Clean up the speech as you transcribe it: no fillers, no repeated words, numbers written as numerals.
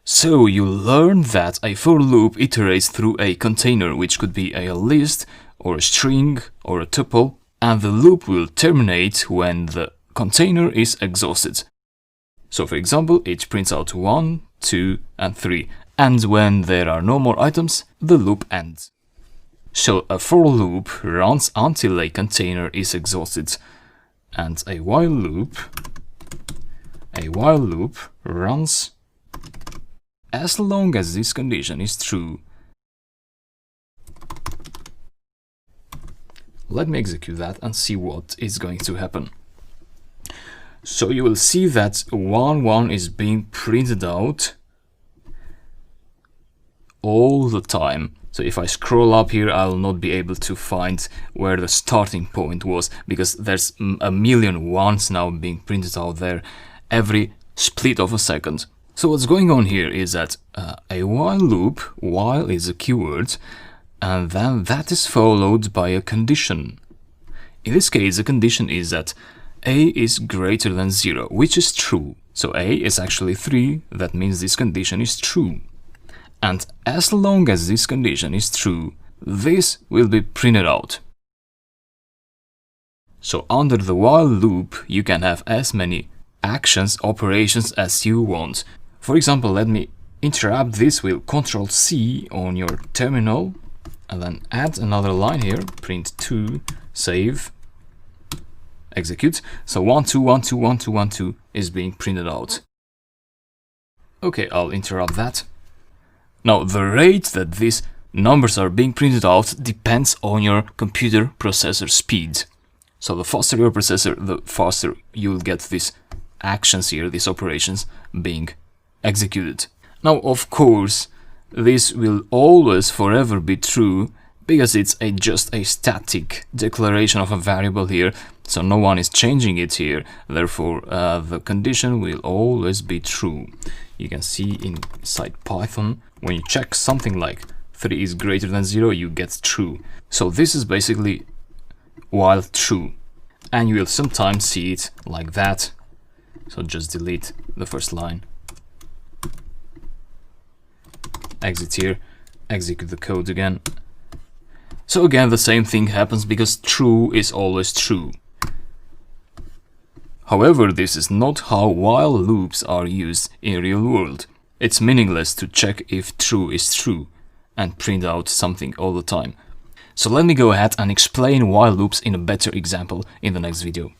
So you learned that a for loop iterates through a container, which could be a list or a string or a tuple, and the loop will terminate when the container is exhausted. So for example, it prints out 1, 2, and 3, and when there are no more items, the loop ends. So a for loop runs until a container is exhausted, and a while loop runs as long as this condition is true. Let me execute that and see what is going to happen. So you will see that 1, 1 is being printed out all the time. So if I scroll up here, I'll not be able to find where the starting point was, because there's a million ones now being printed out there every split of a second. So what's going on here is that a while loop, while is a keyword, and then that is followed by a condition. In this case, the condition is that a is greater than 0, which is true. So a is actually 3, that means this condition is true. And as long as this condition is true, this will be printed out. So under the while loop, you can have as many actions, operations as you want. For example, let me interrupt this with Ctrl+C on your terminal, and then add another line here, print 2, save, execute. So 1, 2, 1, 2, 1, 2, 1, 2 is being printed out. Okay, I'll interrupt that. Now, the rate that these numbers are being printed out depends on your computer processor speed. So the faster your processor, the faster you'll get these actions here, these operations being executed. Now, of course, this will always forever be true, because it's just a static declaration of a variable here, so no one is changing it here. Therefore, the condition will always be true. You can see inside Python, when you check something like 3 is greater than 0, you get true. So this is basically while true, and you will sometimes see it like that. So just delete the first line, exit here, execute the code again. So again, the same thing happens because true is always true. However, this is not how while loops are used in real world. It's meaningless to check if true is true and print out something all the time. So let me go ahead and explain while loops in a better example in the next video.